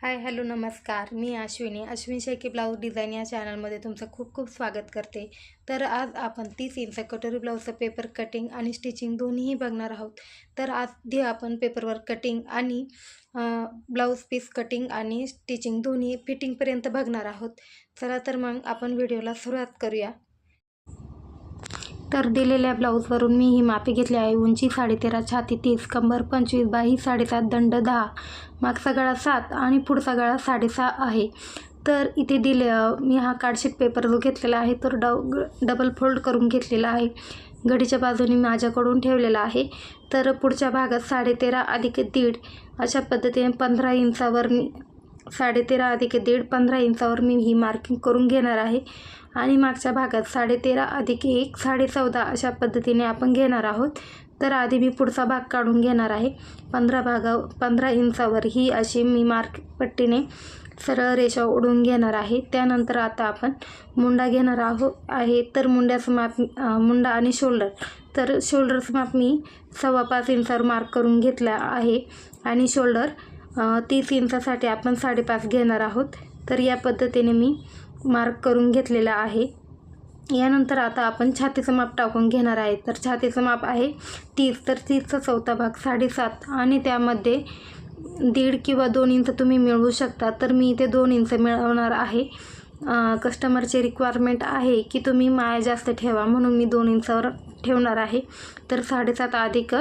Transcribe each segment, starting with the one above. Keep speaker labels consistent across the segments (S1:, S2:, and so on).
S1: Hi hello नमस्कार. मी Ashwini Shelke blouse design या चॅनलमध्ये तुमचं खूप खूप स्वागत करते. तर आज आपण 30 इंच कटोरी ब्लाऊजचं पेपर कटिंग आणि स्टिचिंग दोन्हीही बघणार आहोत. तर आधी आपण पेपरवर कटिंग आणि ब्लाऊज पीस कटिंग आणि स्टिचिंग दोन्ही फिटिंगपर्यंत बघणार आहोत. चला तर मग आपण व्हिडिओला सुरुवात करूया. तर दिलेल्या ब्लाऊजवरून मी ही मापे घेतली आहे. उंची 13.5, छाती 30, कंबर 25, बाही 7.5, दंड 10, मागचा गळा 7 आणि पुढचा गळा 6.5 आहे. तर इथे मी हा कार्डशीट पेपर जो घेतलेला आहे तो डबल फोल्ड करून घेतलेला आहे. घडीच्या बाजूने माझ्याकडून ठेवलेला आहे. तर पुढच्या भागात 13.5 अधिक 1.5 अशा पद्धतीने 15 इंचावर 13.5 अधिक 1.5 15 इंचावर मी ही मार्किंग करून घेणार आहे. आणि मागच्या भागात 13.5 अधिक 1 14.5 अशा पद्धतीने आपण घेणार आहोत. तर आधी मी पुढचा भाग काढून घेणार आहे. 15 इंचावर ही अशी मी पट्टीने सरळ रेषा ओढून घेणार आहे. त्यानंतर आता आपण मुंडा घेणार आहे. तर मुंड्याचं माप मुंडा आणि शोल्डर, तर शोल्डरचं माप मी 5.25 इंचावर मार्क करून घेतला आहे. आणि शोल्डर 30 इंचासाठी आपण 5.5 घेणार आहोत. तर या पद्धतीने मी मार्क करून घेतलेला आहे. यानंतर आता आपण छातीचं माप टाकून घेणार आहे. तर छातीचं माप आहे 30, तर 30चा चौथा भाग 7.5 आणि त्यामध्ये 1.5 किंवा 2 इंच तुम्ही मिळवू शकता. तर मी इथे 2 इंच मिळवणार आहे. कस्टमरची रिक्वायरमेंट आहे की तुम्ही माया जास्त ठेवा, म्हणून मी 2 इंचावर ठेवणार आहे. तर 7.5 अधिक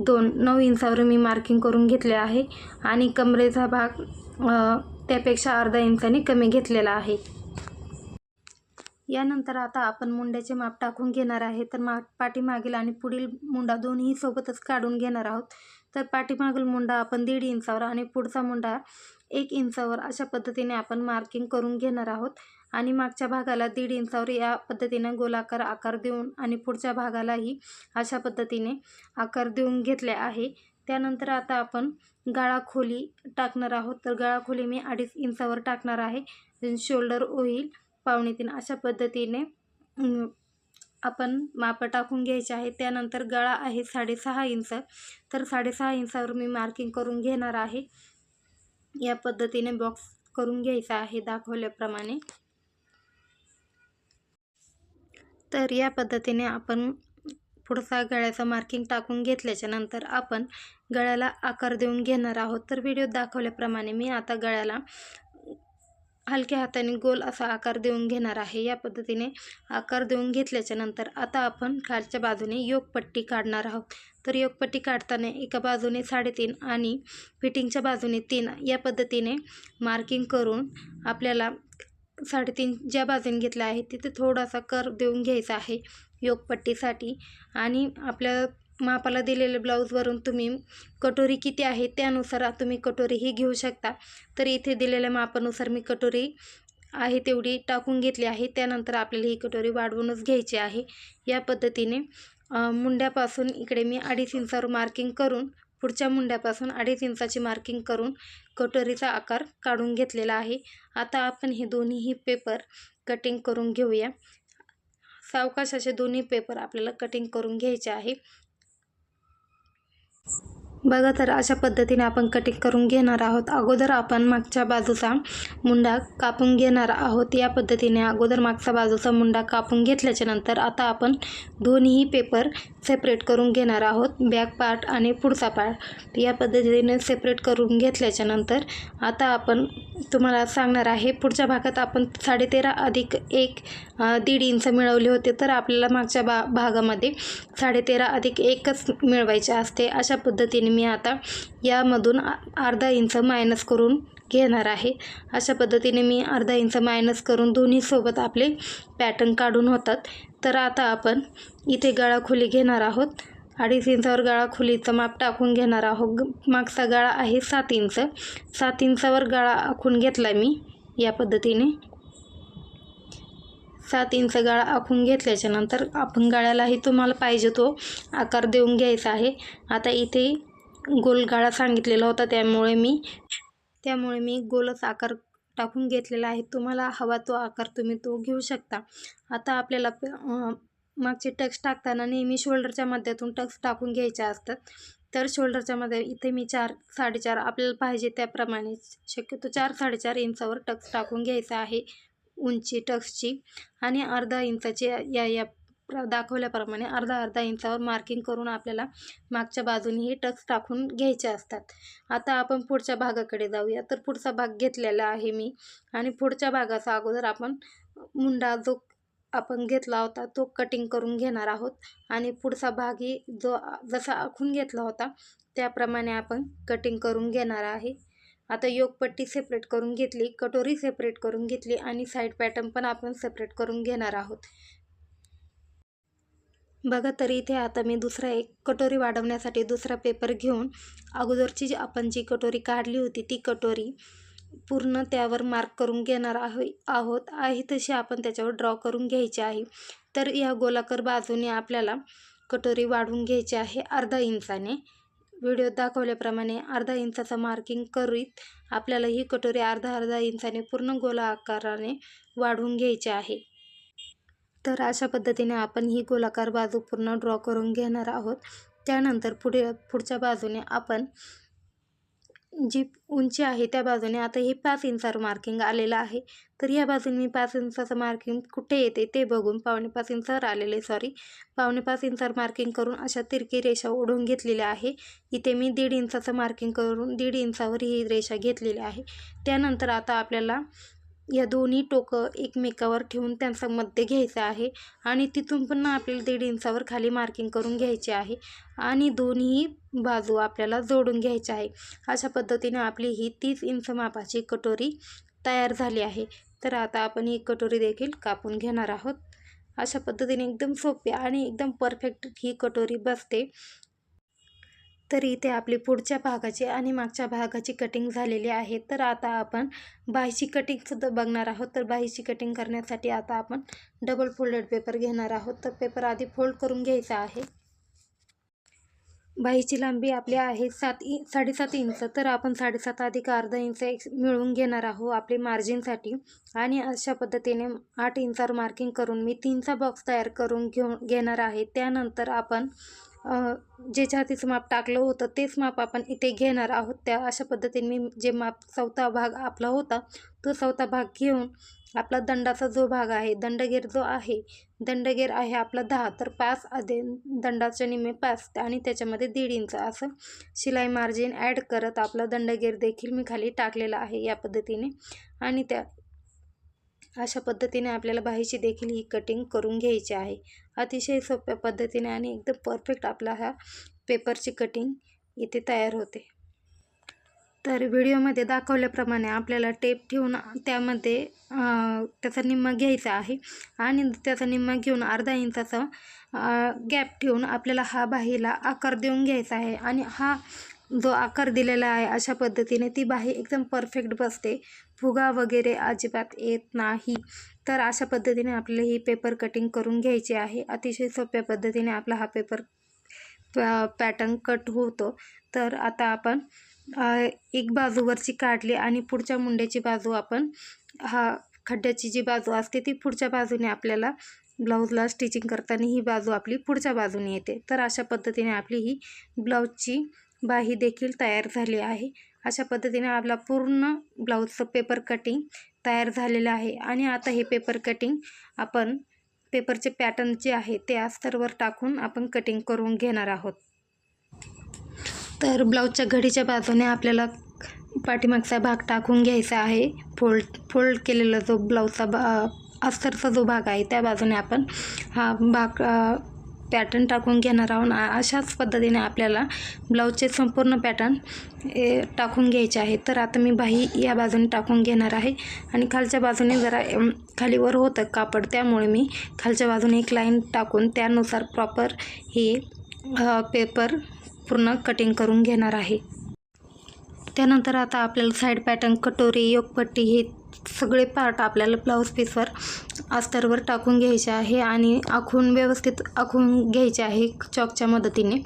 S1: 2 9 इंचावर मी मार्किंग करून घेतले आहे. आणि कमरेचा भाग त्यापेक्षा अर्धा इंचाने कमी घेतलेला आहे. यानंतर आता आपण मुंड्याचे माप टाकून घेणार आहे. तर पाठीमागील आणि पुढील मुंडा दोन्ही सोबतच काढून घेणार आहोत. तर पाठीमागील मुंडा आपण 1.5 इंचावर आणि पुढचा मुंडा 1 इंचावर अशा पद्धतीने आपण मार्किंग करून घेणार आहोत. आणि मागच्या भागाला 1.5 इंचावर या पद्धतीने गोलाकार आकार देऊन आणि पुढच्या भागालाही अशा पद्धतीने आकार देऊन घेतले आहे. त्यानंतर आता आपण गळा खोली टाकणार आहोत. तर गळा खोली मी 2.5 इंचावर टाकणार आहे. शोल्डर होईल 2.25 अशा पद्धतीने आपण माप टाकून घ्यायचे आहे. त्यानंतर गळा आहे 6.5 इंच, तर 6.5 इंचावर मी मार्किंग करून घेणार आहे. या पद्धतीने बॉक्स करून घ्यायचा आहे दाखवल्याप्रमाणे. तर या पद्धतीने आपण पुढचा गळ्याचा मार्किंग टाकून घेतल्याच्या नंतर आपण गळ्याला आकार देऊन घेणार आहोत. तर व्हिडिओत दाखवल्याप्रमाणे मी आता गळ्याला हलक्या हाताने गोल असा आकार देऊन घेणार आहे. या पद्धतीने आकार देऊन घेतल्याच्या नंतर आता आपण खालच्या बाजूने योकपट्टी काढणार आहोत. तर योकपट्टी काढताना एका बाजूने 3.5 आणि फिटिंगच्या बाजूने 3 या पद्धतीने मार्किंग करून आपल्याला 3.5 ज्या बाजूने घेतला आहे तिथे थोडासा कर्व देऊन घ्यायचा आहे योकपट्टीसाठी. आणि आपल्या मापाला दिलेल्या ब्लाऊजवरून तुम्ही कटोरी किती आहे त्यानुसार तुम्ही कटोरीही घेऊ शकता. तर इथे दिलेल्या मापानुसार मी कटोरी आहे तेवढी टाकून घेतली आहे. त्यानंतर आपल्याला ही कटोरी वाढवूनच घ्यायची आहे. या पद्धतीने मुंड्यापासून इकडे मी 2.5 इंचावर मार्किंग करून पुढच्या मुंड्यापासून 2.5 इंचाची मार्किंग करून कटोरीचा आकार काढून घेतलेला आहे. आता आपण हे दोन्हीही पेपर कटिंग करून घेऊया. सावकाश असे दोन्ही पेपर आपल्याला कटिंग करून घ्यायचे आहे. बघा, तर अशा पद्धतीने आपण कटिंग करून घेणार आहोत. अगोदर आपण मागच्या बाजूचा मुंडा कापून घेणार आहोत. या पद्धतीने अगोदर मागचा बाजूचा मुंडा कापून घेतल्याच्या नंतर आता आपण दोन्ही पेपर सेपरेट करून घेणार आहोत. बॅक पार्ट आणि पुढचा पार्ट या पद्धतीने सेपरेट करून घेतल्याच्या नंतर आता आपण तुम्हाला सांगणार आहे पुढच्या भागात आपण 13.5 अधिक 1 1.5 इंच मिळवले होते. तर आपल्याला मागच्या भागामध्ये 13.5 अधिक 1च मिळवायचे असते. अशा पद्धतीने मी आता यामधून अर्धा इंच मायनस करून घेणार आहे. अशा पद्धतीने मी अर्धा इंच मायनस करून दोन्ही सोबत आपले पॅटर्न काढून होतात. तर आता आपण इथे गळा खोली घेणार आहोत. 2.5 इंचावर गळा खोलीचं माप टाकून घेणार आहोत. मागचा गळा आहे 7 इंच, 7 इंचावर गळा आखून घेतला मी. या पद्धतीने 7 इंच गळा आखून घेतल्याच्या नंतर आपण गळ्यालाही तुम्हाला पाहिजे तो आकार देऊन घ्यायचा आहे. आता इथे गोल गळा सांगितलेला होता त्यामुळे मी गोलच आकार टाकून घेतलेला आहे. तुम्हाला हवा तो आकार तुम्ही तो घेऊ शकता. आता आपल्याला मागचे टक्स टाकताना नेहमी शोल्डरच्या मध्यातून टक्स टाकून घ्यायचे असतात. तर शोल्डरच्यामध्ये इथे मी 4-4.5 आपल्याला पाहिजे त्याप्रमाणे शक्यतो 4-4.5 इंचावर टक्स टाकून घ्यायचा आहे उंची टक्सची, आणि अर्धा इंचाची या दाखवल्याप्रमाणे अर्धा इंचावर मार्किंग करून आपल्याला मागच्या बाजूने हे टक्स टाकून घ्यायचे असतात. आता आपण पुढच्या भागाकडे जाऊया. तर पुढचा भाग घेतलेला आहे मी, आणि पुढच्या भागाचा अगोदर आपण मुंडा जो आपण घेतला होता तो कटिंग करून घेणार आहोत, आणि पुढचा भागही जसा आखून घेतला होता त्याप्रमाणे आपण कटिंग करून घेणार आहे. आता योगपट्टी सेपरेट करून घेतली, कटोरी सेपरेट करून घेतली, आणि साईड पॅटर्न पण आपण सेपरेट करून घेणार आहोत. बघा, तर इथे आता मी दुसरा एक कटोरी वाढवण्यासाठी दुसरा पेपर घेऊन अगोदरची आपण जी कटोरी काढली होती ती कटोरी पूर्ण त्यावर मार्क करून घेणार आहोत आहे तशी आपण त्याच्यावर ड्रॉ करून घ्यायची आहे. तर या गोलाकार बाजूने आपल्याला कटोरी वाढवून घ्यायची आहे अर्धा इंचाने. व्हिडिओ दाखवल्याप्रमाणे अर्धा इंचाचा मार्किंग करीत आपल्याला ही कटोरी अर्धा इंचाने पूर्ण गोला आकाराने वाढवून घ्यायची आहे. तर अशा पद्धतीने आपण ही गोलाकार बाजू पूर्ण ड्रॉ करून घेणार आहोत. त्यानंतर पुढच्या बाजूने आपण जी उंची आहे त्या बाजूने आता हे 5 इंचावर मार्किंग आलेलं आहे. तर या बाजूने मी 5 इंचाचं मार्किंग कुठे येते ते बघून 5.25 इंचावर आलेले 5.25 इंचावर मार्किंग करून अशा तिरकी रेषा ओढून घेतलेल्या आहे. इथे मी 1.5 इंचाचं मार्किंग करून 1.5 इंचावर ही रेषा घेतलेली आहे. त्यानंतर आता आपल्याला या दोन्ही टोकं एकमेकावर ठेवून त्यांचा मध्य घ्यायचा आहे, आणि तिथून पुन्हा आपल्याला 1.5 इंचावर खाली मार्किंग करून घ्यायची आहे, आणि दोन्ही बाजू आपल्याला जोडून घ्यायची आहे. अशा पद्धतीने आपली ही 30 इंच मापाची कटोरी तयार झाली आहे. तर आता आपण ही कटोरी देखील कापून घेणार आहोत. अशा पद्धतीने एकदम सोपी आणि एकदम परफेक्ट ही कटोरी बसते. तर इथे आपली पुढच्या भागाची आणि मागच्या भागाची कटिंग झालेली आहे. तर आता आपण बाहीची कटिंगसुद्धा बघणार आहोत. तर बाहीची कटिंग करण्यासाठी आता आपण डबल फोल्डेड पेपर घेणार आहोत. तर पेपर आधी फोल्ड करून घ्यायचा आहे. बाहीची लांबी आपली आहे 7.5 इंच. तर आपण 7.5 अधिक अर्धा इंच मिळवून घेणार आहोत आपले मार्जिनसाठी, आणि अशा पद्धतीने 8 इंचावर मार्किंग करून मी 3चा बॉक्स तयार करून घेणार आहे. त्यानंतर आपण जे छातीचं माप टाकलं होतं तेच माप आपण इथे घेणार आहोत. त्या अशा पद्धतीने मी जे माप 4था भाग आपला होता तो 4था भाग घेऊन आपला दंडाचा जो भाग आहे, दंडगेर आहे आपला 10, तर 5 दंडाच्या निम्मे 5 आणि त्याच्यामध्ये 1.5 इंच असं शिलाई मार्जिन ॲड करत आपला दंडगेर देखील मी खाली टाकलेला आहे या पद्धतीने. आणि अशा पद्धतीने आपल्याला बाहीची देखील ही कटिंग करून घ्यायची आहे. अतिशय सोप्या पद्धतीने आणि एकदम परफेक्ट आपला हा पेपरची कटिंग इथे तयार होते. तर व्हिडिओमध्ये दाखवल्याप्रमाणे आपल्याला टेप ठेवून त्यामध्ये त्याचा निम्मा घ्यायचा आहे, आणि त्याचा निम्मा घेऊन अर्धा इंचाचा गॅप ठेवून आपल्याला हा बाहीला आकार देऊन घ्यायचा आहे. आणि हा जो आकार दिलेला आहे अशा पद्धतीने ती बाही एकदम परफेक्ट बसते, फुगा वगैरे अजिबात येत नाही. तर अशा पद्धतीने आपल्याला ही पेपर कटिंग करून घ्यायची आहे. अतिशय सोप्या पद्धतीने आपला हा पेपर पॅटर्न कट होतो. तर आता आपण एक बाजूवरची काढली आणि पुढच्या मुंड्याची बाजू आपण खड्ड्याची जी बाजू असते ती पुढच्या बाजूने आपल्याला ब्लाऊजला स्टिचिंग करताना ही बाजू आपली पुढच्या बाजूने येते. तर अशा पद्धतीने आपली ही ब्लाऊजची बाही देखील तयार झाली आहे. अशा पद्धतीने आपला पूर्ण ब्लाऊजचं पेपर कटिंग तयार झालेलं आहे. आणि आता हे पेपर कटिंग आपण पेपरचे पॅटर्न जे आहे ते अस्तरवर टाकून आपण कटिंग करून घेणार आहोत. तर ब्लाऊजच्या घडीच्या बाजूने आपल्याला पाठीमागचा भाग टाकून घ्यायचा आहे. फोल्ड केलेला जो ब्लाऊजचा अस्तरचा जो भाग आहे त्या बाजूने आपण हा भाग पॅटर्न टाकून घेणार आहोत. अशाच पद्धतीने आपल्याला ब्लाऊजचे संपूर्ण पॅटर्न टाकून घ्यायचे आहे. तर आता मी बाही या बाजूने टाकून घेणार आहे, आणि खालच्या बाजूने जरा खालीवर होतं कापड, त्यामुळे मी खालच्या बाजूने एक लाईन टाकून त्यानुसार प्रॉपर हे पेपर पूर्ण कटिंग करून घेणार आहे. त्यानंतर आता आपल्याला साईड पॅटर्न, कटोरी, योगपट्टी हे सगळे पार्ट आपल्याला ब्लाऊज पीसवर अस्तरवर टाकून घ्यायचे आहे, आणि व्यवस्थित आखून घ्यायचे आहे चॉकच्या मदतीने.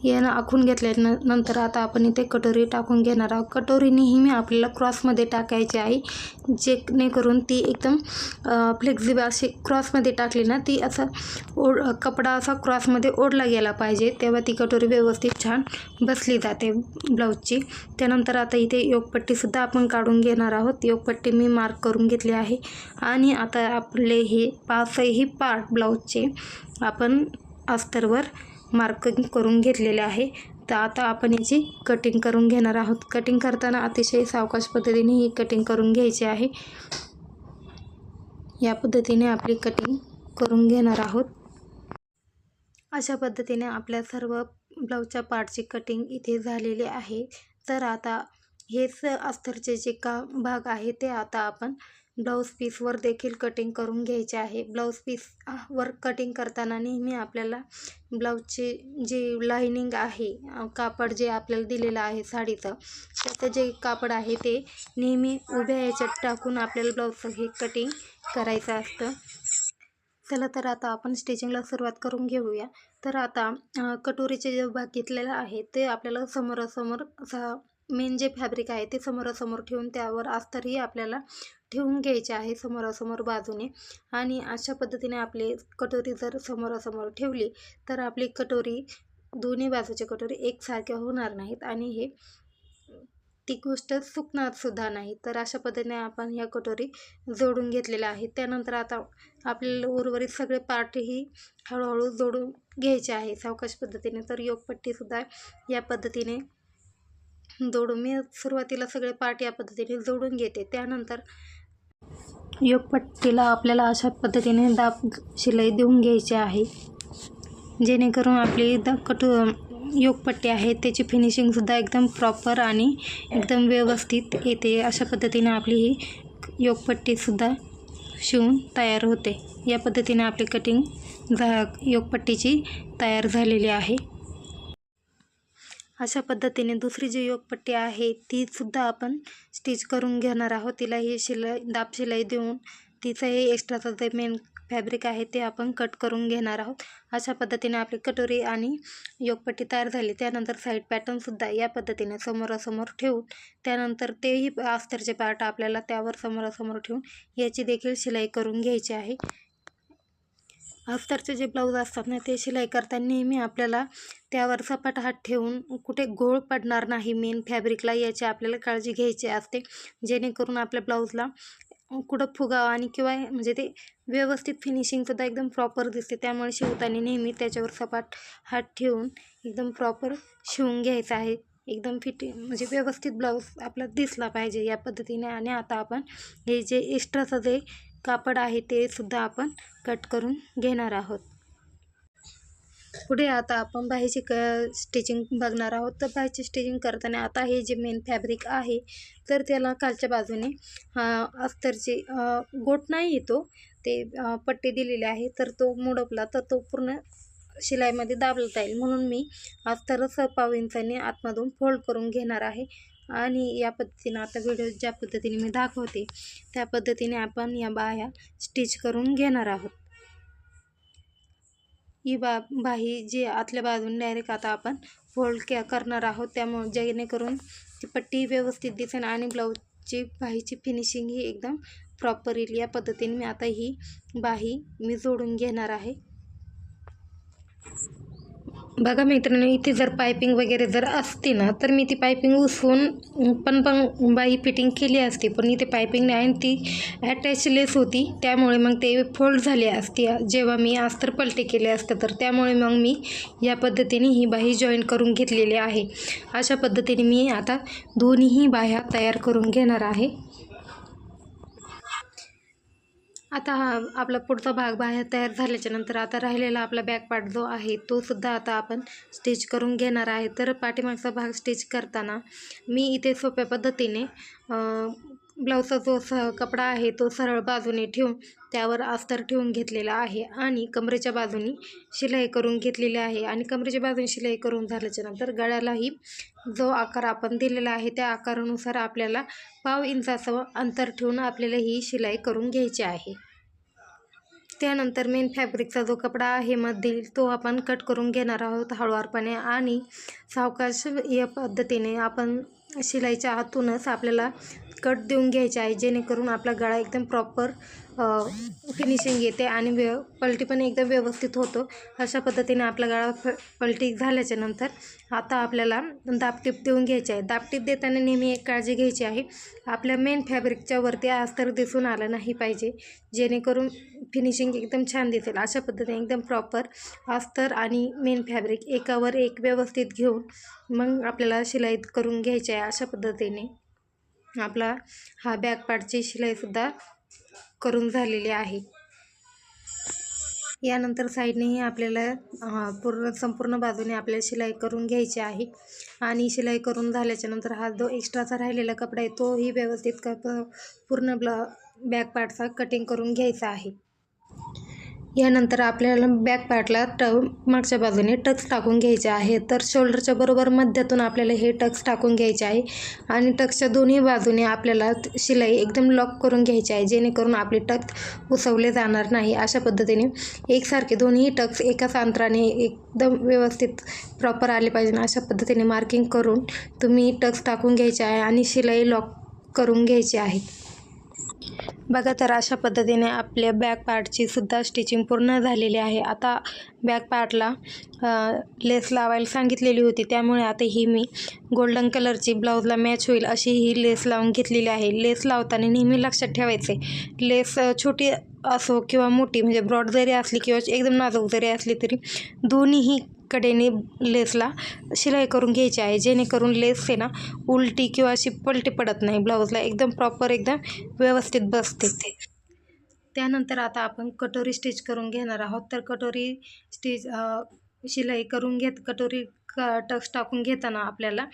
S1: यानं आखून घेतल्यानंतर आता आपण इथे कटोरी टाकून घेणार आहोत. कटोरी नेहमी आपल्याला क्रॉसमध्ये टाकायची आहे, जेणेकरून ती एकदम फ्लेक्झिबल अशी क्रॉसमध्ये टाकली ना ती असं कपडा असा क्रॉसमध्ये ओढला गेला पाहिजे, तेव्हा ती कटोरी व्यवस्थित छान बसली जाते ब्लाऊजची. त्यानंतर आता इथे योगपट्टीसुद्धा आपण काढून घेणार आहोत. योगपट्टी मी मार्क करून घेतली आहे आणि आता आपले हे 5ही पार्ट ब्लाऊजचे आपण अस्तरवर मार्किंग करून घेतलेले आहे. तर आता आपण याची कटिंग करून घेणार आहोत. कटिंग करताना अतिशय सावकाश पद्धतीने ही कटिंग करून घ्यायची आहे. या पद्धतीने आपली कटिंग करून घेणार आहोत. अशा पद्धतीने आपल्या सर्व ब्लाऊजच्या पार्टची कटिंग इथे झालेली आहे. तर आता हेच अस्तरचे जे भाग आहे ते आता आपण ब्लाऊज पीसवर देखील कटिंग करून घ्यायचे आहे. ब्लाऊज पीसवर कटिंग करताना नेहमी आपल्याला ब्लाऊजचे जे लायनिंग आहे, कापड जे आपल्याला दिलेलं आहे साडीचं, त्याचं जे कापड आहे ते नेहमी उभ्या याच्यात टाकून आपल्याला ब्लाऊजचं हे कटिंग करायचं असतं. चला तर आता आपण स्टिचिंगला सुरुवात करून घेऊया. तर आता कटोरीचे जे भाग घेतलेला आहे ते आपल्याला समोरासमोर मेन जे फॅब्रिक आहे ते समोरासमोर ठेवून त्यावर अस्तरही आपल्याला ठेवून घ्यायचे आहे समोरासमोर बाजूने. आणि अशा पद्धतीने आपली कटोरी जर समोरासमोर ठेवली तर आपली कटोरी दोन्ही बाजूची कटोरी एकसारख्या होणार नाहीत आणि ती गोष्ट सुकणार सुद्धा नाही. तर अशा पद्धतीने आपण ह्या कटोरी जोडून घेतलेल्या आहेत. त्यानंतर आता आपल्याला उर्वरित सगळे पार्टही हळूहळू जोडून घ्यायचे आहे सावकाश पद्धतीने. तर योगपट्टीसुद्धा या पद्धतीने जोडून मी सुरुवातीला सगळे पार्ट या पद्धतीने जोडून घेते. त्यानंतर योगपट्टीला आपल्याला अशा पद्धतीने दाब शिलाई देऊन घ्यायची आहे, जेणेकरून आपली योगपट्टी आहे त्याची फिनिशिंगसुद्धा एकदम प्रॉपर आणि एकदम व्यवस्थित येते. अशा पद्धतीने आपली ही योगपट्टीसुद्धा शिवून तयार होते. या पद्धतीने आपली कटिंग योगपट्टीची तयार झालेली आहे. अशा पद्धतीने दुसरी जी योगपट्टी आहे तीसुद्धा आपण स्टिच करून घेणार आहोत. तिला ही दाब शिलाई देऊन तिचं हे एक्स्ट्राचं जे मेन फॅब्रिक आहे ते आपण कट करून घेणार आहोत. अशा पद्धतीने आपली कटोरी आणि योगपट्टी तयार झाली. त्यानंतर साईड पॅटर्नसुद्धा या पद्धतीने समोरासमोर ठेवून त्यानंतर तेही अस्तरचे पार्ट आपल्याला त्यावर समोरासमोर ठेवून याची देखील शिलाई करून घ्यायची आहे. अस्तरचे जे ब्लाऊज असतात ना ते शिलाई करताना नेहमी आपल्याला त्यावर सपाट हात ठेवून कुठे घोळ पडणार नाही मेन फॅब्रिकला याची आपल्याला काळजी घ्यायची असते, जेणेकरून आपल्या ब्लाऊजला कुठं फुगावा आणि किंवा म्हणजे ते व्यवस्थित फिनिशिंगसुद्धा एकदम प्रॉपर दिसते. त्यामुळे शिवताना नेहमी त्याच्यावर सपाट हात ठेवून एकदम प्रॉपर शिवून घ्यायचं आहे. एकदम म्हणजे व्यवस्थित ब्लाऊज आपला दिसला पाहिजे या पद्धतीने. आणि आता आपण हे जे एक्स्ट्राचं जे कापड आहे ते सुद्धा आपण कट करून घेणार आहोत. पुढे आता आपण बाहीची स्टिचिंग बघणार आहोत. तर बाहीची स्टिचिंग करताना आता हे जे मेन फॅब्रिक आहे तर त्याला खालच्या बाजूने अस्तरची गोट नाही येतो ते पट्टी दिलेली आहे, तर तो मुडपला तर तो पूर्ण शिलाईमध्ये दाबता येईल म्हणून मी अस्तर 6 इंचाने आतमधून फोल्ड करून घेणार आहे. आणि या पद्धतीने आता व्हिडिओ ज्या पद्धतीने मी दाखवते त्या पद्धतीने आपण या बाह्या स्टिच करून घेणार आहोत. ही बाही जी आतल्या बाजूने डायरेक्ट आता आपण फोल्ड करणार आहोत, त्यामुळे जेणेकरून ती पट्टी व्यवस्थित दिसेल आणि ब्लाऊजची बाहीची फिनिशिंग ही एकदम प्रॉपर येईल. या पद्धतीने मी आता ही बाही मी जोडून घेणार आहे. बघा मित्रांनो, इथे जर पायपिंग वगैरे जर असती ना तर मी ती पायपिंग उसवून पण बाही फिटिंग केली असती, पण इथे पायपिंग नाही आणि ती अटॅचलेस होती, त्यामुळे मग ते फोल्ड झाली असती जेव्हा मी अस्तर पलटी केले असतं. तर त्यामुळे मग मी या पद्धतीने ही बाही जॉईन करून घेतलेली आहे. अशा पद्धतीने मी आता दोन्हीही बाह्या तयार करून घेणार आहे. आता आपला पुढचा भाग बाहेर तयार झाल्याच्या नंतर आता राहिलेला आपला बॅक पार्ट जो आहे तो सुद्धा आता आपण स्टिच करून घेणार आहे. तर पाठीमागचा भाग स्टिच करताना मी इथे सोप्या पद्धतीने ब्लाऊजचा जो कपडा आहे तो सरळ बाजूने ठेवून त्यावर अस्तर ठेवून घेतलेला आहे आणि कमरेच्या बाजूनी शिलाई करून घेतलेली आहे. आणि कमरेच्या बाजूने शिलाई करून झाल्याच्या नंतर गळ्यालाही जो आकार आपण दिलेला आहे त्या आकारानुसार आपल्याला 1/2 इंचाचं अंतर ठेवून आपल्याला ही शिलाई करून घ्यायची आहे. त्यानंतर मेन फॅब्रिकचा जो कपडा आहे मधील तो आपण कट करून घेणार आहोत हळूवारपणे आणि सावकाश या पद्धतीने आपण शिलाईच्या आतूनच आपल्याला कट देऊन घ्यायचे आहे, जेणेकरून आपला गळा एकदम प्रॉपर फिनिशिंग येते आणि पलटी पण एकदम व्यवस्थित होतो. अशा पद्धतीने आपला गळा पलटी झाल्याच्या नंतर आता आपल्याला दाबटीप देऊन घ्यायची आहे. दाबटीप देताना नेहमी एक काळजी घ्यायची आहे, आपल्या मेन फॅब्रिकच्या वरती अस्तर दिसून आलं नाही पाहिजे, जेणेकरून फिनिशिंग एकदम छान दिसेल. अशा पद्धतीने एकदम प्रॉपर अस्तर आणि मेन फॅब्रिक एकावर एक व्यवस्थित घेऊन मग आपल्याला शिलाई करून घ्यायची आहे. अशा पद्धतीने आपला हा बॅक पार्टची शिलाईसुद्धा करून झालेली आहे. यानंतर साईडनेही आपल्याला संपूर्ण बाजूने आपल्याला शिलाई करून घ्यायची आहे आणि शिलाई करून झाल्याच्या नंतर हा जो एक्स्ट्राचा राहिलेला कपडा आहे तोही व्यवस्थित पूर्ण बॅक पार्टचा कटिंग करून घ्यायचा आहे. यानंतर आपल्याला बॅक पार्टला मागच्या बाजूने टक्स टाकून घ्यायचे आहे. तर शोल्डरच्या बरोबर मध्यातून आपल्याला हे टक्स टाकून घ्यायचे आहे आणि टक्सच्या दोन्ही बाजूने आपल्याला शिलाई एकदम लॉक करून घ्यायची आहे, जेणेकरून आपले टक्स उसवले जाणार नाही. अशा पद्धतीने एकसारखे दोन्ही टक्स एकाच अंतराने एकदम व्यवस्थित प्रॉपर आले पाहिजे. अशा पद्धतीने मार्किंग करून तुम्ही टक्स टाकून घ्यायचे आहे आणि शिलाई लॉक करून घ्यायची आहे. बघा, तर अशा पद्धतीने आपल्या बॅक पार्टची सुद्धा स्टिचिंग पूर्ण झालेली आहे. आता बॅक पार्टला लेस लावायला सांगितलेली होती, त्यामुळे आता ही मी गोल्डन कलरची ब्लाऊजला मॅच होईल अशी ही लेस लावून घेतलेली आहे. लेस लावताना नेहमी लक्षात ठेवायचे, लेस छोटी असो किंवा मोठी, म्हणजे ब्रॉड जरी असली किंवा एकदम नाजूक जरी असली तरी दोन्हीही कडेने लेसला शिलाई करून घ्यायची आहे, जेणेकरून लेस आहे ना उलटी किंवा अशी पलटी पडत नाही, ब्लाऊजला एकदम प्रॉपर एकदम व्यवस्थित बसते. त्यानंतर आता आपण कटोरी स्टिच करून घेणार आहोत. तर कटोरी स्टिच शिलाई करून कटोरी टक्स टाकून घेताना आपल्याला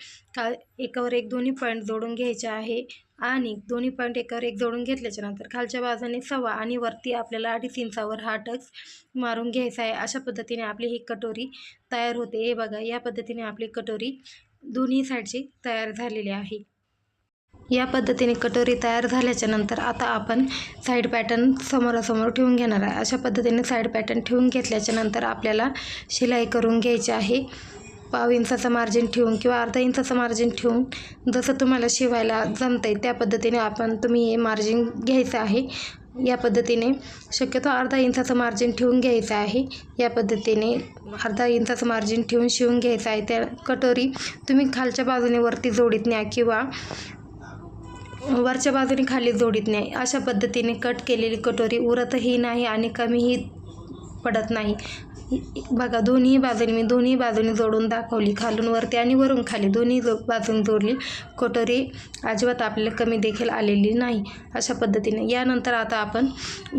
S1: एकावर एक दोन्ही पॉईंट जोडून घ्यायचे आहे आणि दोन्ही पॉईंट एकावर एक जोडून घेतल्याच्या नंतर खालच्या बाजूने 1.25 आणि वरती आपल्याला 2.5 इंचावर हा टक्स मारून घ्यायचा आहे. अशा पद्धतीने आपली ही कटोरी तयार होते. हे बघा, या पद्धतीने आपली कटोरी दोन्ही साईडची तयार झालेली आहे. या पद्धतीने कटोरी तयार झाल्याच्या नंतर आता आपण साईड पॅटर्न समोरासमोर ठेवून घेणार आहे. अशा पद्धतीने साईड पॅटर्न ठेवून घेतल्याच्या नंतर आपल्याला शिलाई करून घ्यायची आहे. 1/2 इंचाचं मार्जिन ठेवून किंवा अर्धा इंचाचं मार्जिन ठेवून जसं तुम्हाला शिवायला जमतं आहे त्या पद्धतीने तुम्ही हे मार्जिन घ्यायचं आहे. या पद्धतीने शक्यतो अर्धा इंचाचं मार्जिन ठेवून घ्यायचं आहे. या पद्धतीने अर्धा इंचाचं मार्जिन ठेवून शिवून घ्यायचं आहे. त्या कटोरी तुम्ही खालच्या बाजूने वरती जोडीत न्या किंवा वरच्या बाजूने खाली जोडीत नाही. अशा पद्धतीने कट केलेली कटोरी उरतही नाही आणि कमीही पडत नाही. बघा, दोन्ही बाजूने जोडून दाखवली, खालून वरती आणि वरून खाली दोन्ही बाजून जोडली. कटोरी अजिबात आपल्याला कमी देखील आलेली नाही. अशा पद्धतीने यानंतर आता आपण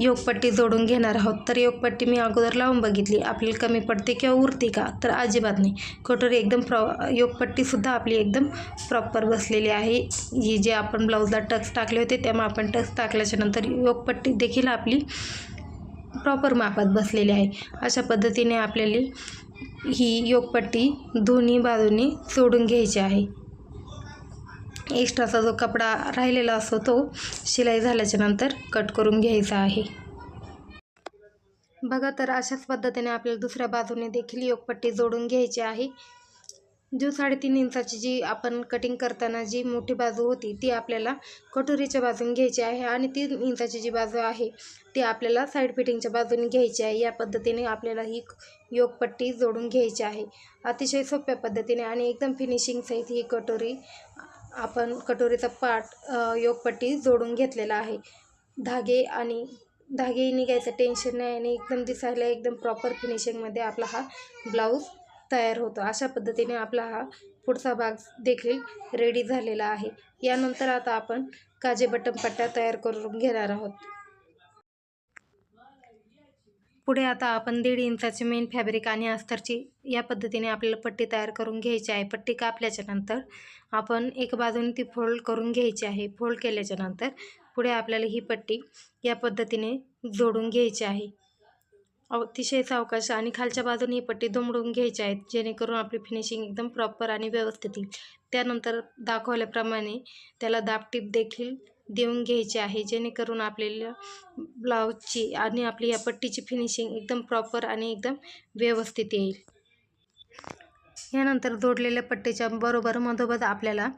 S1: योकपट्टी जोडून घेणार आहोत. तर योकपट्टी मी अगोदर लावून बघितली, आपल्याला कमी पडते किंवा उरते का, तर अजिबात नाही. कटोरी एकदम योकपट्टीसुद्धा आपली एकदम प्रॉपर बसलेली आहे. ही जे आपण ब्लाऊजला टक्स टाकले होते त्यामुळे आपण टक्स टाकल्याच्या नंतर योकपट्टी देखील आपली प्रॉपर मापात बसलेली आहे. अशा पद्धतीने आपल्याला ही योकपट्टी दोन्ही बाजूनी जोडून घ्यायची आहे. एक्स्ट्राचा जो कपडा राहिलेला असतो तो शिलाई झाल्याच्या नंतर कट करून घ्यायचा आहे. बघा, तर अशाच पद्धतीने आपल्याला दुसऱ्या बाजूने देखील योकपट्टी जोडून घ्यायची आहे. जो 3.5 इंचाची जी आपण कटिंग करताना जी मोठी बाजू होती ती आपल्याला कटोरीच्या बाजूने घ्यायची आहे आणि 3 इंचाची जी बाजू आहे ती आपल्याला साईड फिटिंगच्या बाजूने घ्यायची आहे. या पद्धतीने आपल्याला ही योकपट्टी जोडून घ्यायची आहे. अतिशय सोप्या पद्धतीने आणि एकदम फिनिशिंग सहित ही आपण कटोरीचा पार्ट योकपट्टी जोडून घेतलेला आहे. धागे निघायचं टेन्शन नाही आणि एकदम दिसायला एकदम प्रॉपर फिनिशिंगमध्ये आपला हा ब्लाऊज तयार होतो. अशा पद्धतीने आपला हा पुढचा भाग देखील रेडी झालेला आहे. यानंतर आता आपण काजे बटन पट्ट्या तयार करून घेणार आहोत. पुढे आता आपण 1.5 इंचाचे मेन फॅब्रिक आणि अस्तरची या पद्धतीने आपल्याला पट्टी तयार करून घ्यायची आहे. पट्टी कापल्याच्या नंतर आपण एक बाजूने ती फोल्ड करून घ्यायची आहे. फोल्ड केल्याच्या नंतर पुढे आपल्याला ही पट्टी या पद्धतीने जोडून घ्यायची आहे. अतिशय सावकाश आणि खालच्या बाजूने ही पट्टी दुमडून घ्यायची आहे, जेणेकरून आपली फिनिशिंग एकदम प्रॉपर आणि व्यवस्थित येईल. त्यानंतर दाखवल्याप्रमाणे त्याला दाबटीप देखील देऊन घ्यायची आहे, जेणेकरून आपल्याला ब्लाऊजची आणि आपली या पट्टीची फिनिशिंग एकदम प्रॉपर आणि एकदम व्यवस्थित येईल. यानंतर जोडलेल्या पट्टीच्या बरोबर मधोमध आपल्याला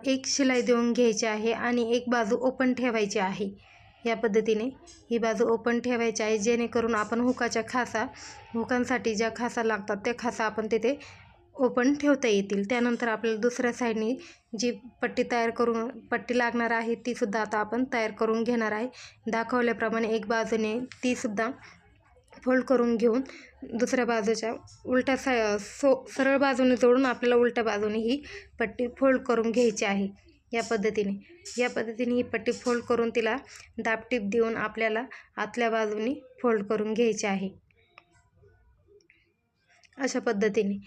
S1: एक शिलाई देऊन घ्यायची आहे आणि एक बाजू ओपन ठेवायची आहे. या पद्धतीने ही बाजू ओपन ठेवायची आहे, जेणेकरून आपण हुकांसाठी ज्या खासा लागतात त्या खासा आपण तिथे ओपन ठेवता येतील. त्यानंतर आपल्याला दुसऱ्या साईडने जी पट्टी लागणार आहे ती सुद्धा आता आपण तयार करून घेणार आहे. दाखवल्याप्रमाणे एक बाजूने ती सुद्धा फोल्ड करून घेऊन दुसऱ्या बाजूच्या उलट्या सरळ बाजूने जोडून आपल्याला उलट्या बाजूने ही पट्टी फोल्ड करून घ्यायची आहे. या पद्धतीने ही पट्टी फोल्ड करून तिला दाबटीप देऊन आपल्याला आतल्या बाजूने फोल्ड करून घ्यायची आहे. अशा पद्धतीने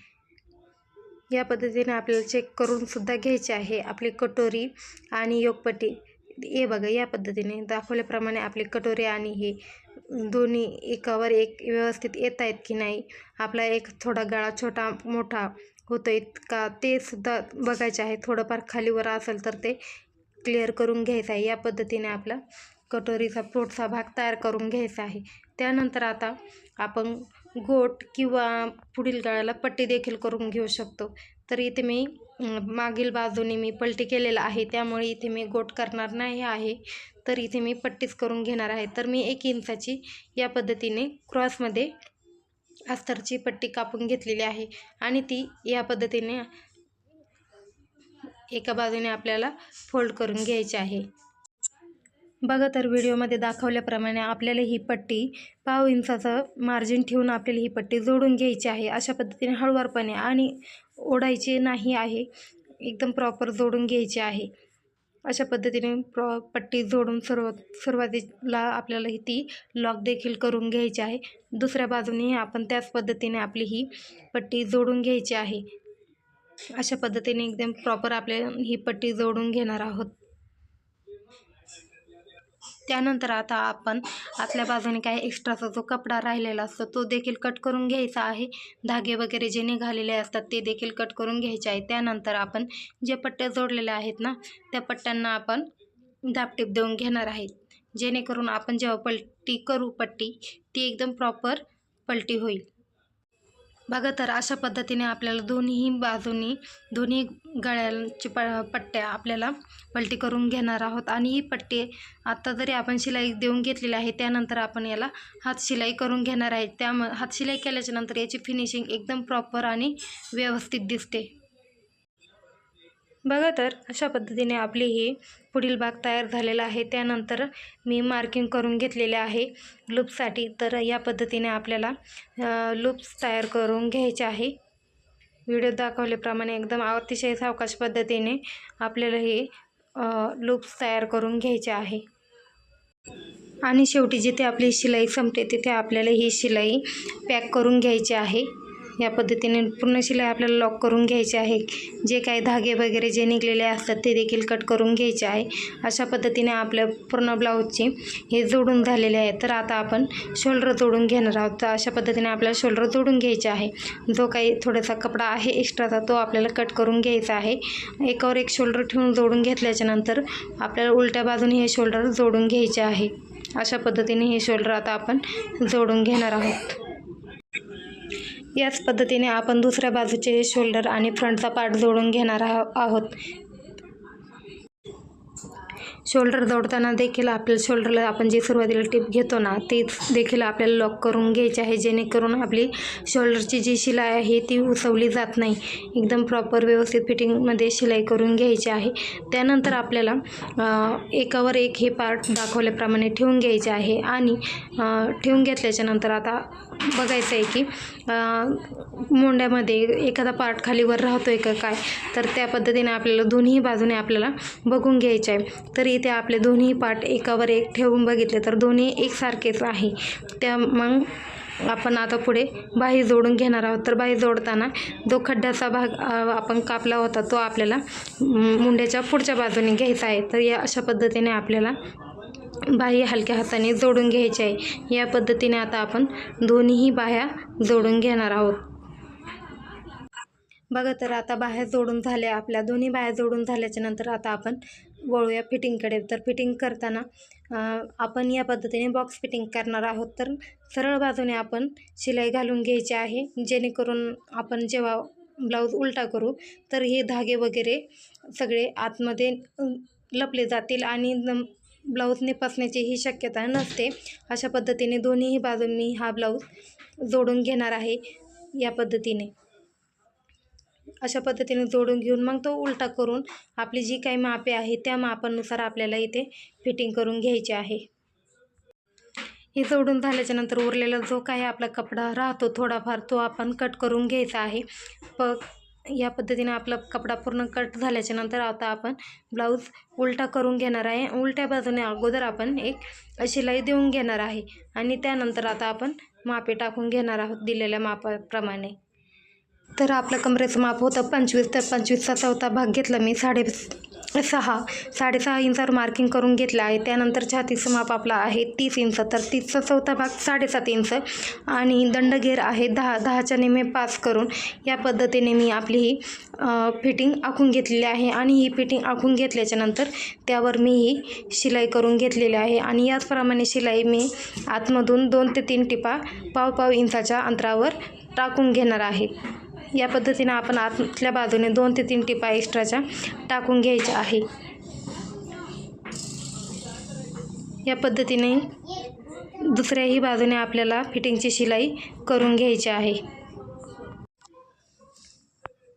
S1: आपल्याला चेक करून सुद्धा घ्यायची आहे आपली कटोरी आणि योगपट्टी. हे बघा, या पद्धतीने दाखवल्याप्रमाणे आपली कटोरी आणि हे दोन्ही एकावर एक व्यवस्थित येत आहेत की नाही, आपला एक थोडा गळा छोटा मोठा होतोय का ते सुद्धा बघायचे आहे. थोडंफार खालीवर असेल तर ते क्लिअर करून घ्यायचं आहे. या पद्धतीने आपला कटोरीचा पुढचा भाग तयार करून घ्यायचा आहे. त्यानंतर आता आपण गोट किंवा पुढील गळ्याला पट्टी देखील करून घेऊ शकतो. तर इथे मी मागील बाजूने मी पलटी केलेला आहे, त्यामुळे इथे मी गोट करणार नाही आहे, तर इथे मी पट्टीच करून घेणार आहे. तर मी 1 इंचाची या पद्धतीने क्रॉसमध्ये अस्तरची पट्टी कापून घेतलेली आहे आणि ती या पद्धतीने एका बाजूने आपल्याला फोल्ड करून घ्यायची आहे. बघा, तर व्हिडिओमध्ये दाखवल्याप्रमाणे आपल्याला ही पट्टी 1/2 इंचाचं मार्जिन ठेवून आपल्याला ही पट्टी जोडून घ्यायची आहे. अशा पद्धतीने हळूवारपणे आणि ओढायची नाही आहे, एकदम प्रॉपर जोडून घ्यायची आहे. अशा पद्धतीने पट्टी जोडून सुरुवातीला आपल्याला ती लॉक देखील करून घ्यायची आहे. दुसऱ्या बाजूने आपण त्याच पद्धतीने आपली ही पट्टी जोडून घ्यायची आहे. अशा पद्धतीने एकदम प्रॉपर आपल्याला ही पट्टी जोडून घेणार आहोत. त्यानंतर आता आपण आतल्या बाजूने काही एक्स्ट्राचा जो कपडा राहिलेला असतो तो देखील कट करून घ्यायचा आहे. धागे वगैरे जे निघालेले असतात ते देखील कट करून घ्यायचे आहे. त्यानंतर आपण जे पट्ट्या जोडलेल्या आहेत ना, त्या पट्ट्यांना आपण दाबटीप देऊन घेणार आहेत, जेणेकरून आपण जेव्हा पट्टी करू ती एकदम प्रॉपर पलटी होईल. बघा, तर अशा पद्धतीने आपल्याला दोन्ही गळ्यांची पट्ट्या आपल्याला पलटी करून घेणार आहोत. आणि ही पट्टी आता जरी आपण शिलाई देऊन घेतलेली आहे, त्यानंतर आपण याला हात शिलाई करून घेणार आहे. त्यामुळे हात शिलाई केल्याच्या नंतर याची फिनिशिंग एकदम प्रॉपर आणि व्यवस्थित दिसते. बघा, तर अशा पद्धतीने आपली ही पुढील भाग तयार झालेला आहे. त्यानंतर मी मार्किंग करून घेतलेले आहे लूप्ससाठी. तर या पद्धतीने आपल्याला लूप्स तयार करून घ्यायचे आहे. व्हिडिओ दाखवल्याप्रमाणे एकदम अतिशय सावकाश पद्धतीने आपल्याला हे लूप्स तयार करून घ्यायचे आहे. आणि शेवटी जिथे आपली शिलाई संपते तिथे आपल्याला ही शिलाई पॅक करून घ्यायची आहे. या पद्धतीने पूर्ण शिलाई आपल्याला लॉक करून घ्यायची आहे. जे काही धागे वगैरे जे निघलेले असतात ते देखील कट करून घ्यायचे आहे. अशा पद्धतीने आपल्या पूर्ण ब्लाऊजचे हे जोडून झालेले आहे. तर आता आपण शोल्डर जोडून घेणार आहोत. तर अशा पद्धतीने आपल्याला शोल्डर जोडून घ्यायचे आहे. जो काही थोडासा कपडा आहे एक्स्ट्राचा तो आपल्याला कट करून घ्यायचा आहे. एकावर एक शोल्डर ठेवून जोडून घेतल्याच्या नंतर आपल्याला उलट्या बाजूने हे शोल्डर जोडून घ्यायचे आहे. अशा पद्धतीने हे शोल्डर आता आपण जोडून घेणार आहोत. याच पद्धतीने आपण दुसऱ्या बाजूचे शोल्डर आणि फ्रंटचा पार्ट जोडून घेणार आहोत. शोल्डर जोडताना देखील आपल्या शोल्डरला आपण जे सुरुवातीला टिप घेतो ना ते देखील आपल्याला लॉक करून घ्यायचे आहे, जेणेकरून आपली शोल्डरची जी शिलाई आहे ती उसवली जात नाही. एकदम प्रॉपर व्यवस्थित फिटिंगमध्ये शिलाई करून घ्यायची आहे. त्यानंतर आपल्याला एकावर एक हे पार्ट दाखवल्याप्रमाणे ठेवून घ्यायचे आहे. आणि ठेवून घेतल्याच्या नंतर आता बघायचं आहे की मोंड्यामध्ये एखादा पार्ट खालीवर राहतोय का काय, तर त्या पद्धतीने आपल्याला दोन्ही बाजूने आपल्याला बघून घ्यायचे आहे. तर इथे आपले दोन्ही पार्ट एकावर एक ठेवून बघितले तर दोन्ही एकसारखेच आहे. मग आपण आता पुढे बाही जोडून घेणार आहोत. तर बाही जोडताना जो खड्ड्याचा भाग आपण कापला होता तो आपल्याला मुंड्याच्या पुढच्या बाजूने घ्यायचा आहे. तर या अशा पद्धतीने आपल्याला बाही हलक्या हाताने जोडून घ्यायची आहे। या पद्धतीने आता आपण दोन्हीही बाह्या जोडून घेणार आहोत। बघा तर आता बाह्या जोडून झाल्या, आपल्या दोन्ही बाह्या जोडून झाल्याच्या नंतर आता आपण वळूया फिटिंगकडे। तर फिटिंग करताना आपण या पद्धतीने बॉक्स फिटिंग करणार आहोत। तर सरळ बाजूने आपण शिलाई घालून घ्यायची आहे, जेणेकरून आपण जेव्हा ब्लाऊज उलटा करू तर हे धागे वगैरे सगळे आतमध्ये लपले जातील आणि ब्लाऊज निपासण्याची ही शक्यता नसते। अशा पद्धतीने दोन्हीही बाजून मी हा ब्लाऊज जोडून घेणार आहे। या पद्धतीने अशा पद्धतीने जोडून घेऊन मग तो उलटा करून आपली जी काही मापे आहे त्या मापानुसार आपल्याला इथे फिटिंग करून घ्यायची आहे। हे जोडून झाल्याच्या नंतर उरलेला जो काही आपला कपडा राहतो थोडाफार, तो आपण कट करून घ्यायचा आहे। या पद्धतीने आपला कपडा पूर्ण कट झाल्याच्या नंतर आता आपण ब्लाऊज उलटा करून घेणार आहे। उलट्या बाजूने अगोदर आपण एक शिलाई देऊन घेणार आहे आणि त्यानंतर आता आपण मापे टाकून घेणार आहोत दिलेल्या मापाप्रमाणे। तर आपलं कमरेचं माप होतं 25, तर 25चा चौथा भाग घेतला मी 6.5 इंचावर मार्किंग करून घेतलं आहे। त्यानंतर छातीचं माप आपलं आहे 30 इंच, तर 30चा चौथा भाग 7.5 इंच आणि दंडघेर आहे 10च्या निम्मे 5 करून या पद्धतीने मी आपली ही फिटिंग आखून घेतलेली आहे। आणि ही फिटिंग आखून घेतल्याच्या नंतर त्यावर मी ही शिलाई करून घेतलेली आहे आणि याचप्रमाणे शिलाई मी आतमधून 2 ते 3 टिपा पाव इंचाच्या अंतरावर टाकून घेणार आहे। या पद्धतीने आपण आतल्या बाजूने 2 ते 3 टिपा एक्स्ट्राच्या टाकून घ्यायच्या आहे। या पद्धतीने दुसऱ्याही बाजूने आपल्याला फिटिंगची शिलाई करून घ्यायची आहे।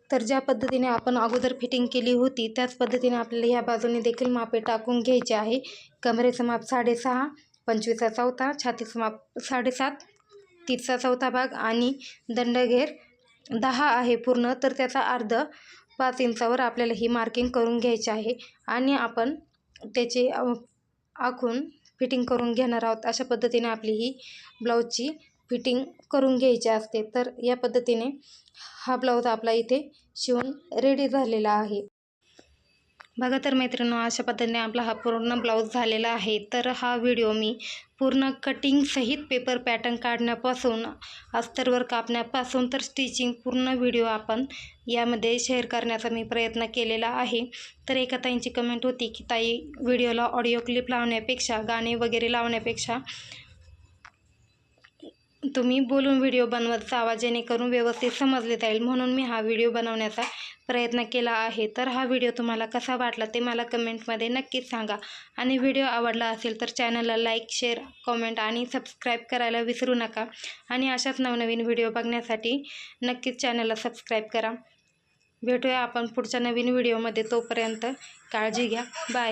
S1: तर ज्या पद्धतीने आपण अगोदर फिटिंग केली होती त्याच पद्धतीने आपल्याला ह्या बाजूने देखील मापे टाकून घ्यायचे आहे। कमरेचं माप 6.5, 25चा चौथा, छातीचं माप 7.5, 30चा चौथा भाग आणि दंडघेर 10 आहे पूर्ण, तर त्याचा अर्ध 5 इंचावर आपल्याला ही मार्किंग करून घ्यायची आहे आणि आपण त्याची आखून फिटिंग करून घेणार आहोत। अशा पद्धतीने आपली ही ब्लाऊजची फिटिंग करून घ्यायची असते। तर या पद्धतीने हा ब्लाऊज आपला इथे शिवून रेडी झालेला आहे। बघा तर मैत्रिणींनो, अशा पद्धतीने आपला हा पूर्ण ब्लाऊज झालेला आहे। तर हा व्हिडिओ मी पूर्ण कटिंग सहित पेपर पॅटर्न काढण्यापासून अस्तरवर कापण्यापासून तर स्टिचिंग पूर्ण व्हिडिओ आपण यामध्ये शेअर करण्याचा मी प्रयत्न केलेला आहे। तर एका ताईंची कमेंट होती की ताई, व्हिडिओला ऑडिओ क्लिप लावण्यापेक्षा गाणे वगैरे लावण्यापेक्षा तुम्ही बोलून व्हिडिओ बनवत जावा, जेणेकरून व्यवस्थित समजले जाईल, म्हणून मी हा व्हिडिओ बनवण्याचा प्रयत्न केला आहे। तर हा व्हिडिओ तुम्हाला कसा वाटला ते मला कमेंटमध्ये नक्कीच सांगा आणि व्हिडिओ आवडला असेल तर चॅनलला लाईक, शेअर, कमेंट आणि सबस्क्राईब करायला विसरू नका आणि अशाच नवनवीन व्हिडिओ बघण्यासाठी नक्कीच चॅनलला सबस्क्राईब करा। भेटूया आपण पुढच्या नवीन व्हिडिओमध्ये, तोपर्यंत काळजी घ्या, बाय।